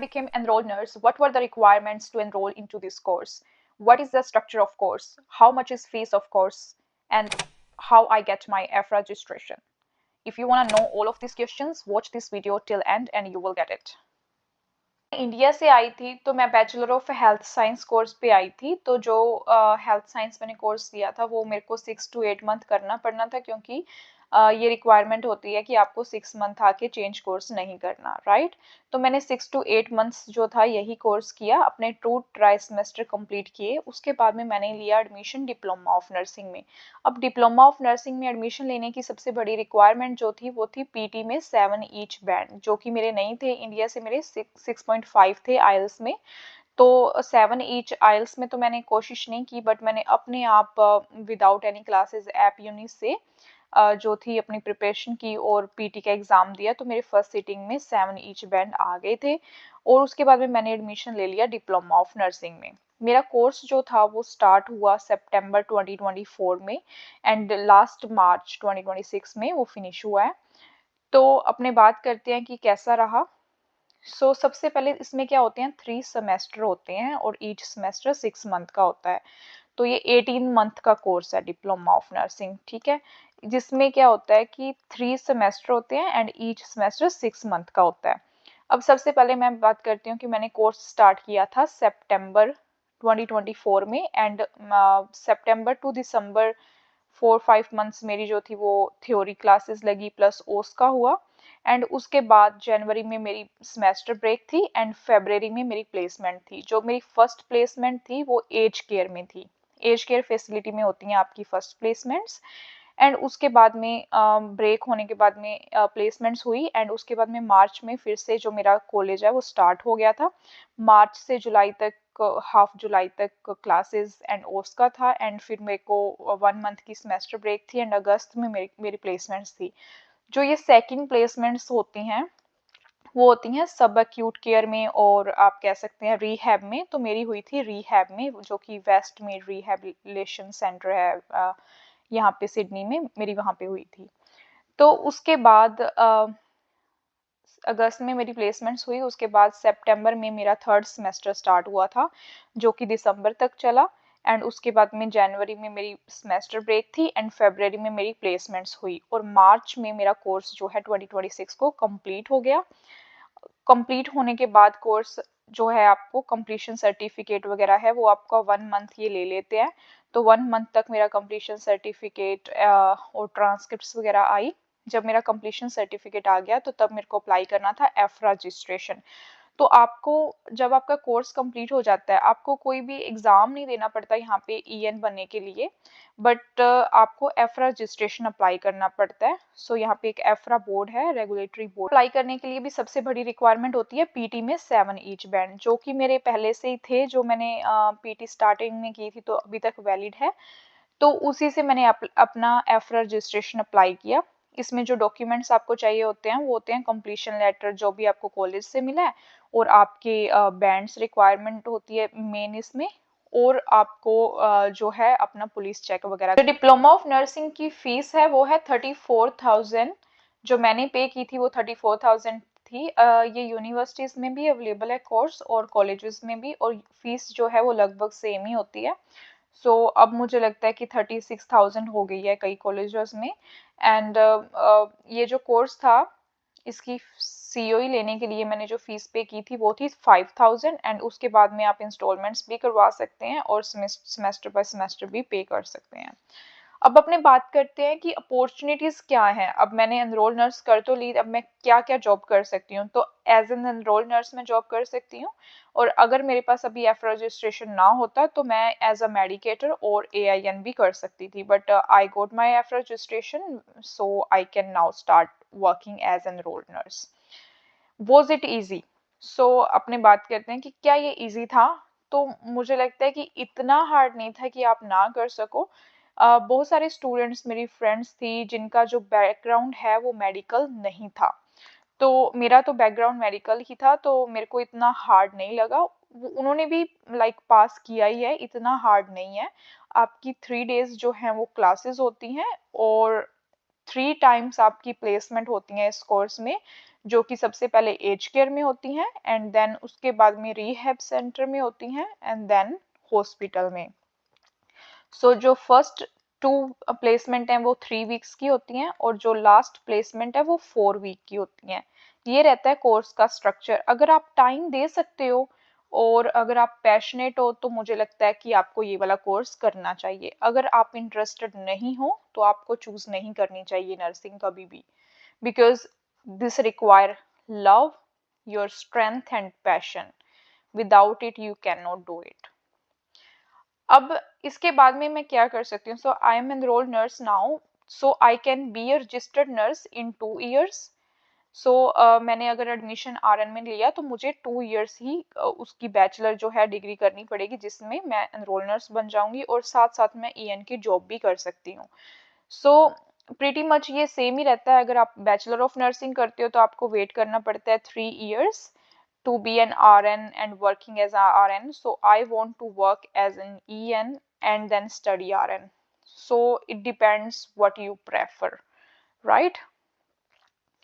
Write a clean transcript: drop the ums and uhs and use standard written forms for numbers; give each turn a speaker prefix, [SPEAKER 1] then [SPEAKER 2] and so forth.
[SPEAKER 1] became enrolled nurse, what were the requirements to enroll into this course? What is the structure of course? How much is fees of course? And how I get my F registration? If you want to know all of these questions, watch this video till end and you will get it. India से आई थी तो मैं bachelor of health science course पे आई थी। तो जो health science मैंने course किया था वो मेरे को 6 to 8 मंथ करना पड़ना था, क्योंकि ये रिक्वायरमेंट होती है कि आपको 6 मंथ आके चेंज कोर्स नहीं करना, राइट। तो मैंने 6 to 8 मंथ्स जो था यही कोर्स किया, अपने 2 ट्राई सेमेस्टर कंप्लीट किए। उसके बाद में मैंने लिया एडमिशन डिप्लोमा ऑफ नर्सिंग में। अब डिप्लोमा ऑफ नर्सिंग में एडमिशन लेने की सबसे बड़ी रिक्वायरमेंट जो थी वो थी पीटी में 7 ईच बैंड, जो कि मेरे नहीं थे। इंडिया से मेरे 6.5 थे आइल्स में। तो 7 ईच आइल्स में तो मैंने कोशिश नहीं की, बट मैंने अपने आप without any classes app unit से जो थी अपनी प्रिपरेशन की और पीटी का एग्ज़ाम दिया। तो मेरे फर्स्ट सिटिंग में 7 ईच बैंड आ गए थे और उसके बाद में मैंने एडमिशन ले लिया डिप्लोमा ऑफ नर्सिंग में। मेरा कोर्स जो था वो स्टार्ट हुआ सितंबर 2024 में एंड लास्ट मार्च 2026 में वो फिनिश हुआ है। तो अपने बात करते हैं कि कैसा रहा। सबसे पहले इसमें क्या होते हैं, 3 सेमेस्टर होते हैं और ईच सेमेस्टर 6 मंथ का होता है। तो ये 18 मंथ का कोर्स है डिप्लोमा ऑफ नर्सिंग, ठीक है। जिसमें क्या होता है कि 3 सेमेस्टर होते हैं एंड ईच सेमेस्टर 6 मंथ का होता है। अब सबसे पहले मैं बात करती हूँ कि मैंने कोर्स स्टार्ट किया था सितंबर 2024 में एंड सितंबर टू दिसंबर 4-5 मंथ्स मेरी जो थी वो थ्योरी क्लासेस लगी प्लस ओस का हुआ। एंड उसके बाद जनवरी में मेरी सेमेस्टर ब्रेक थी एंड फरवरी में मेरी प्लेसमेंट थी। जो मेरी फर्स्ट प्लेसमेंट थी वो एज केयर में थी। एज केयर फैसिलिटी में होती हैं आपकी फर्स्ट प्लेसमेंट्स। एंड उसके बाद में ब्रेक होने के बाद में प्लेसमेंट्स हुई एंड उसके बाद में मार्च में फिर से जो मेरा कॉलेज है वो स्टार्ट हो गया था। मार्च से जुलाई तक, हाफ जुलाई तक क्लासेस एंड ओस का था एंड फिर मेरे को 1 मंथ की सेमेस्टर ब्रेक थी एंड अगस्त में मेरी प्लेसमेंट्स थी। जो ये सेकंड प्लेसमेंट्स होती हैं वो होती हैं सब एक्यूट केयर में और आप कह सकते हैं रीहैब में। तो मेरी हुई थी रीहैब में, जो कि वेस्ट में रिहेबिलिटेशन सेंटर है यहाँ पे सिडनी में, मेरी वहाँ पे हुई थी। तो उसके बाद अगस्त में मेरी प्लेसमेंट्स हुई। उसके बाद सितंबर में मेरा थर्ड सेमेस्टर स्टार्ट हुआ था जो कि दिसंबर तक चला एंड उसके बाद में जनवरी में मेरी सेमेस्टर ब्रेक थी एंड फरवरी में मेरी प्लेसमेंट्स हुई और मार्च में मेरा कोर्स जो है 2026 को कंप्लीट हो गया। कंप्लीट होने के बाद कोर्स जो है आपको कंप्लीशन सर्टिफिकेट वगैरह है वो आपका 1 मंथ ये ले लेते हैं। तो 1 मंथ तक मेरा कंप्लीशन सर्टिफिकेट और ट्रांसक्रिप्ट्स वगैरह आई। जब मेरा कंप्लीशन सर्टिफिकेट आ गया तो तब मेरे को अप्लाई करना था एफ रजिस्ट्रेशन। तो आपको जब आपका कोर्स कंप्लीट हो जाता है आपको कोई भी एग्ज़ाम नहीं देना पड़ता यहाँ पे ईएन बनने के लिए, बट आपको एफरा रजिस्ट्रेशन अप्लाई करना पड़ता है। यहाँ पे एक एफरा बोर्ड है, रेगुलेटरी बोर्ड। अप्लाई करने के लिए भी सबसे बड़ी रिक्वायरमेंट होती है पीटी में 7 ईच बैंड, जो कि मेरे पहले से ही थे, जो मैंने पीटी स्टार्टिंग में की थी तो अभी तक वैलिड है। तो उसी से मैंने अपना एफरा रजिस्ट्रेशन अप्लाई किया। इसमें जो डॉक्यूमेंट्स आपको चाहिए होते हैं वो होते हैं कंप्लीशन लेटर जो भी आपको कॉलेज से मिला है और आपके बैंड्स रिक्वायरमेंट होती है मेन इसमें, और आपको जो है अपना पुलिस चेक वगैरह। जो डिप्लोमा ऑफ नर्सिंग की फीस है वो है 34,000। जो मैंने पे की थी वो 34,000 थी। ये यूनिवर्सिटीज़ में भी अवेलेबल है कोर्स और कॉलेजेस में भी, और फीस जो है वो लगभग सेम ही होती है। अब मुझे लगता है कि 36,000 हो गई है कई कॉलेजेस में। एंड ये जो कोर्स था इसकी सीओई लेने के लिए मैंने जो फीस पे की थी वो थी 5,000 एंड उसके बाद में आप इंस्टॉलमेंट्स भी करवा सकते हैं और सेमेस्टर बाय सेमेस्टर भी पे कर सकते हैं। अब अपने बात करते हैं कि अपॉर्चुनिटीज़ क्या हैं। अब मैंने एनरोल नर्स कर तो ली, अब मैं क्या क्या जॉब कर सकती हूँ। तो एज एन एनरोल नर्स मैं जॉब कर सकती हूँ, और अगर मेरे पास अभी एफ रजिस्ट्रेशन ना होता तो मैं एज अ मेडिकेटर और एआईएन भी कर सकती थी, but I got my F registration so I can now start working as enrol nurse. Was it easy? अपने बात करते हैं कि क्या ये ईजी था। तो मुझे लगता है कि इतना हार्ड नहीं था कि आप ना कर सको। बहुत सारे स्टूडेंट्स मेरी फ्रेंड्स थी जिनका जो बैकग्राउंड है वो मेडिकल नहीं था। तो मेरा तो बैकग्राउंड मेडिकल ही था तो मेरे को इतना हार्ड नहीं लगा। उन्होंने भी लाइक पास किया ही है, इतना हार्ड नहीं है। आपकी 3 डेज जो हैं वो क्लासेस होती हैं और 3 टाइम्स आपकी प्लेसमेंट होती है इस कोर्स में, जो कि सबसे पहले एज केयर में होती हैं एंड देन उसके बाद में रिहैब सेंटर में होती हैं एंड देन हॉस्पिटल में। सो जो फर्स्ट 2 प्लेसमेंट हैं वो 3 वीक्स की होती हैं और जो लास्ट प्लेसमेंट है वो 4 वीक की होती हैं। ये रहता है कोर्स का स्ट्रक्चर। अगर आप टाइम दे सकते हो और अगर आप पैशनेट हो तो मुझे लगता है कि आपको ये वाला कोर्स करना चाहिए। अगर आप इंटरेस्टेड नहीं हो तो आपको चूज नहीं करनी चाहिए नर्सिंग कभी भी, because this require love, your strength and passion. Without it you can not do it. अब इसके बाद में मैं क्या कर सकती हूँ? So I am enrolled nurse now, so I can be a registered nurse in 2 years। सो मैंने अगर एडमिशन आरएन में लिया तो मुझे 2 years ही उसकी बैचलर जो है डिग्री करनी पड़ेगी, जिसमें मैं एनरोल नर्स बन जाऊंगी और साथ साथ मैं ईएन की जॉब भी कर सकती हूँ। सो प्रीटी मच ये सेम ही रहता है। अगर आप बैचलर ऑफ नर्सिंग करते हो तो आपको वेट करना पड़ता है 3 years to be an RN and working as a RN. So I want to work as an EN and then study RN. So it depends what you prefer, right?